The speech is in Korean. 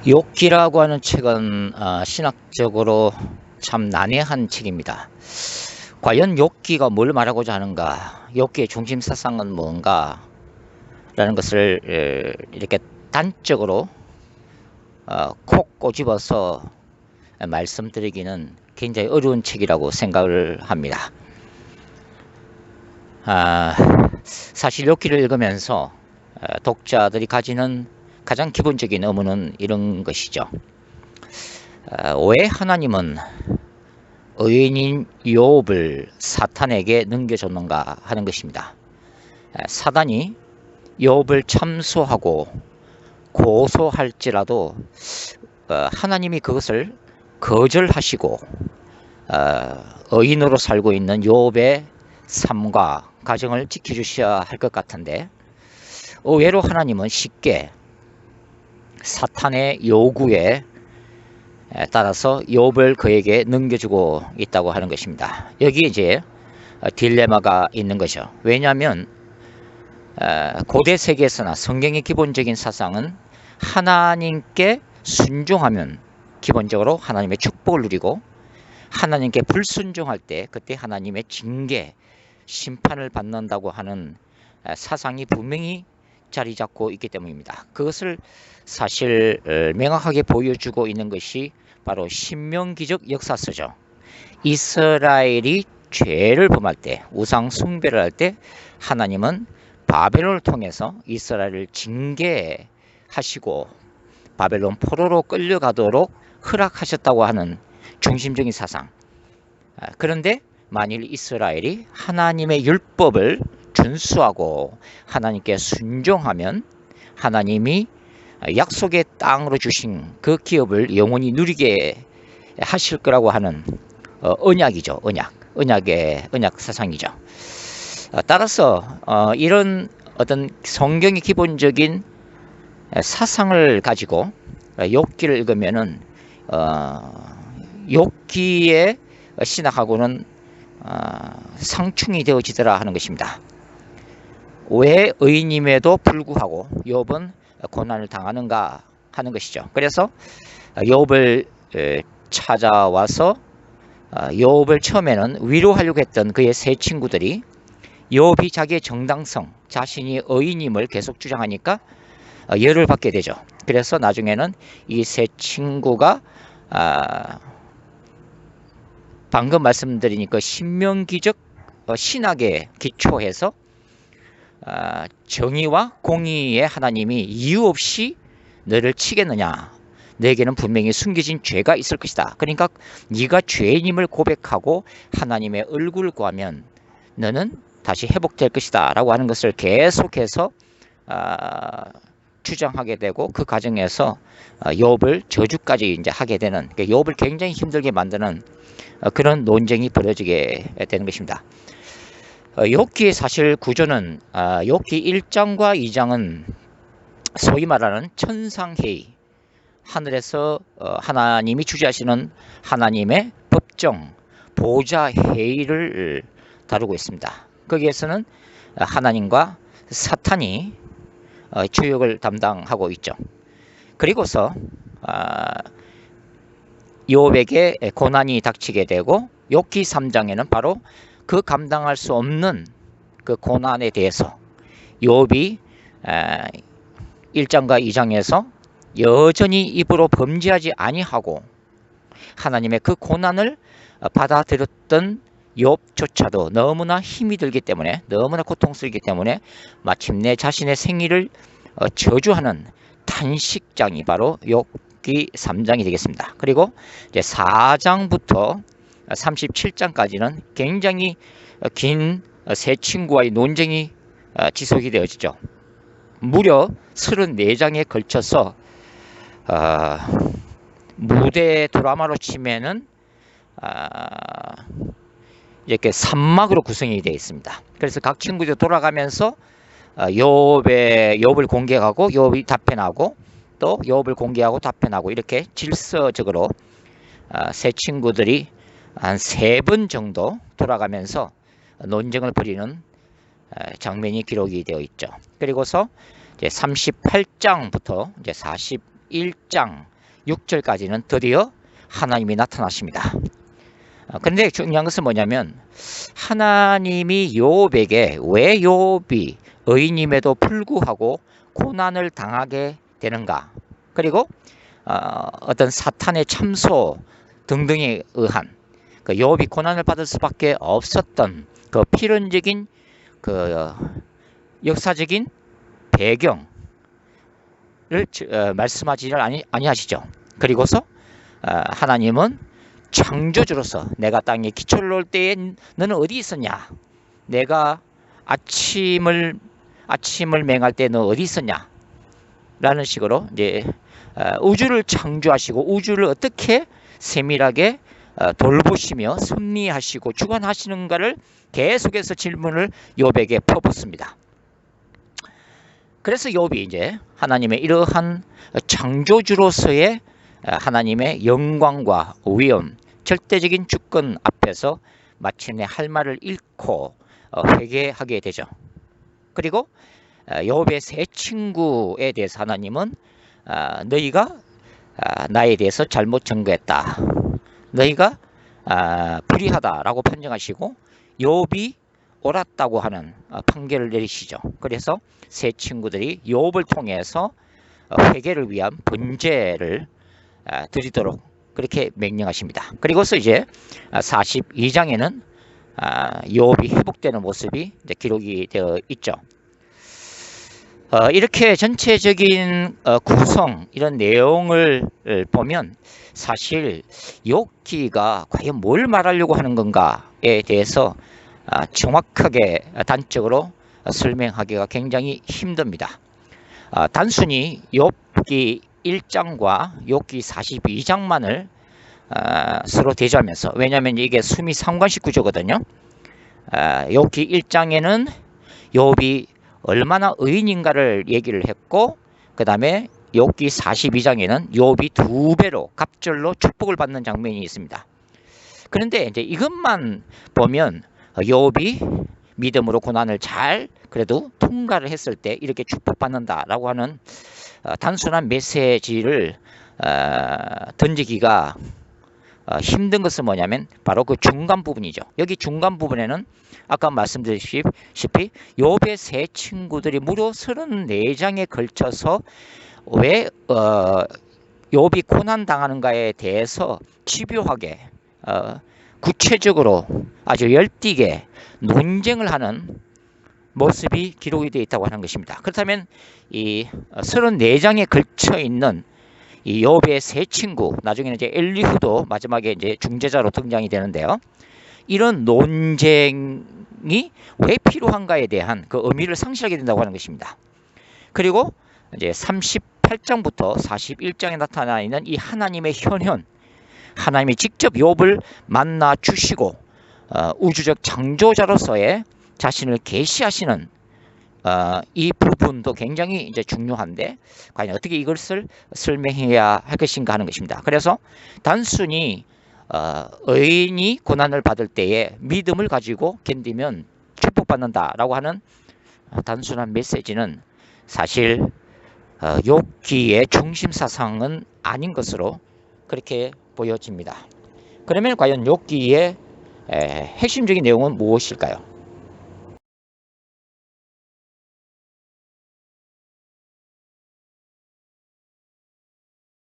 욥기라고 하는 책은 신학적으로 참 난해한 책입니다. 과연 욥기가 뭘 말하고자 하는가, 욥기의 중심 사상은 뭔가 라는 것을 이렇게 단적으로 콕 꼬집어서 말씀드리기는 굉장히 어려운 책이라고 생각을 합니다. 사실 욥기를 읽으면서 독자들이 가지는 가장 기본적인 의문은 이런 것이죠. 왜 하나님은 의인인 욥을 사탄에게 넘겨줬는가 하는 것입니다. 사단이 욥을 참소하고 고소할지라도 하나님이 그것을 거절하시고 의인으로 살고 있는 욥의 삶과 가정을 지켜주셔야 할 것 같은데, 의외로 하나님은 쉽게 사탄의 요구에 따라서 욥을 그에게 넘겨주고 있다고 하는 것입니다. 여기에 이제 딜레마가 있는 거죠. 왜냐하면 고대 세계에서나 성경의 기본적인 사상은 하나님께 순종하면 기본적으로 하나님의 축복을 누리고, 하나님께 불순종할 때 그때 하나님의 징계, 심판을 받는다고 하는 사상이 분명히 자리 잡고 있기 때문입니다. 그것을 사실 명확하게 보여주고 있는 것이 바로 신명기적 역사서죠. 이스라엘이 죄를 범할 때, 우상 숭배를 할 때 하나님은 바벨론을 통해서 이스라엘을 징계하시고 바벨론 포로로 끌려가도록 허락하셨다고 하는 중심적인 사상. 그런데 만일 이스라엘이 하나님의 율법을 준수하고 하나님께 순종하면 하나님이 약속의 땅으로 주신 그 기업을 영원히 누리게 하실 거라고 하는 언약이죠. 언약 사상이죠. 따라서 이런 어떤 성경의 기본적인 사상을 가지고 욥기를 읽으면은 욥기의 신학하고는 상충이 되어지더라 하는 것입니다. 왜 의인임에도 불구하고 욥은 고난을 당하는가 하는 것이죠. 그래서 욥을 찾아와서 욥을 처음에는 위로하려고 했던 그의 세 친구들이 욥이 자기의 정당성, 자신이 의인임을 계속 주장하니까 열을 받게 되죠. 그래서 나중에는 이 세 친구가 방금 말씀드린 그 신명기적 신학에 기초해서 정의와 공의의 하나님이 이유 없이 너를 치겠느냐, 내게는 분명히 숨겨진 죄가 있을 것이다. 그러니까 네가 죄인임을 고백하고 하나님의 얼굴을 구하면 너는 다시 회복될 것이다 라고 하는 것을 계속해서 주장하게 되고, 그 과정에서 욥을 저주까지 이제 하게 되는, 욥을 굉장히 힘들게 만드는 그런 논쟁이 벌어지게 되는 것입니다. 욥기의 사실 구조는 욥기 1장과 2장은 소위 말하는 천상회의, 하늘에서 하나님이 주재하시는 하나님의 법정 보좌 회의를 다루고 있습니다. 거기에서는 하나님과 사탄이 주역을 담당하고 있죠. 그리고서 욥에게 고난이 닥치게 되고, 욥기 3장에는 바로 그 감당할 수 없는 그 고난에 대해서 욥이 1장과 2장에서 여전히 입으로 범죄하지 아니하고 하나님의 그 고난을 받아들였던 욥조차도 너무나 힘이 들기 때문에, 너무나 고통스럽기 때문에 마침내 자신의 생일을 저주하는 탄식장이 바로 욥기 3장이 되겠습니다. 그리고 이제 4장부터 37장까지는 굉장히 긴 세 친구와의 논쟁이 지속이 되어지죠. 무려 34장에 걸쳐서 무대 드라마로 치면은 이렇게 3막으로 구성이 되어 있습니다. 그래서 각 친구들 돌아가면서 욥을 공개하고 욥이 답변하고, 또 욥을 공개하고 답변하고, 이렇게 질서적으로 세 친구들이 한 3번 정도 돌아가면서 논쟁을 벌이는 장면이 기록이 되어 있죠. 그리고서 이제 38장부터 이제 41장 6절까지는 드디어 하나님이 나타나십니다. 그런데 중요한 것은 뭐냐면 하나님이 욥에게 왜 욥이 의인임에도 불구하고 고난을 당하게 되는가, 그리고 어떤 사탄의 참소 등등에 의한 그 욥이 고난을 받을 수밖에 없었던 그 필연적인 그 역사적인 배경을 말씀하지를 아니하시죠. 그리고서 하나님은 창조주로서 내가 땅에 기초를 놓을 때에 너는 어디 있었냐? 내가 아침을 맹할 때 너 어디 있었냐? 라는 식으로 이제 우주를 창조하시고 우주를 어떻게 세밀하게 돌보시며 섭리하시고 주관하시는가를 계속해서 질문을 욥에게 퍼붓습니다. 그래서 욥이 이제 하나님의 이러한 창조주로서의 하나님의 영광과 위엄, 절대적인 주권 앞에서 마침내 할 말을 잃고 회개하게 되죠. 그리고 욥의 세 친구에 대해서 하나님은 너희가 나에 대해서 잘못 증거했다, 너희가 불의하다라고 판정하시고 욥이 옳았다고 하는 판결을 내리시죠. 그래서 세 친구들이 욥을 통해서 회개를 위한 번제를 드리도록 그렇게 명령하십니다. 그리고서 이제 42장에는 욥이 회복되는 모습이 이제 기록이 되어 있죠. 이렇게 전체적인 구성, 이런 내용을 보면 사실 욥기가 과연 뭘 말하려고 하는 건가에 대해서 정확하게 단적으로 설명하기가 굉장히 힘듭니다. 단순히 욥기 1장과 욥기 42장만을 서로 대조하면서, 왜냐하면 이게 수미 상관식 구조거든요. 욥기 1장에는 욥이 얼마나 의인인가를 얘기를 했고, 그 다음에 욥기 42장에는 욥이 2배로 갑절로 축복을 받는 장면이 있습니다. 그런데 이제 이것만 보면 욥이 믿음으로 고난을 잘 그래도 통과를 했을 때 이렇게 축복받는다라고 하는 단순한 메시지를 던지기가 힘든 것은 뭐냐면 바로 그 중간 부분이죠. 여기 중간 부분에는 아까 말씀드렸다시피 욥의 세 친구들이 무려 34장에 걸쳐서 왜 욥이 고난 당하는가에 대해서 집요하게 구체적으로 아주 열띠게 논쟁을 하는 모습이 기록이 되어 있다고 하는 것입니다. 그렇다면 이 34장에 걸쳐 있는 이 욥의 세 친구, 나중에는 이제 엘리후도 마지막에 이제 중재자로 등장이 되는데요. 이런 논쟁이 왜 필요한가에 대한 그 의미를 상실하게 된다고 하는 것입니다. 그리고 이제 38장부터 41장에 나타나 있는 이 하나님의 현현, 하나님이 직접 욥을 만나 주시고 우주적 창조자로서의 자신을 계시하시는 이 부분도 굉장히 이제 중요한데, 과연 어떻게 이것을 설명해야 할 것인가 하는 것입니다. 그래서 단순히 의인이 고난을 받을 때에 믿음을 가지고 견디면 축복받는다라고 하는 단순한 메시지는 사실 욥기의 중심 사상은 아닌 것으로 그렇게 보여집니다. 그러면 과연 욥기의 핵심적인 내용은 무엇일까요?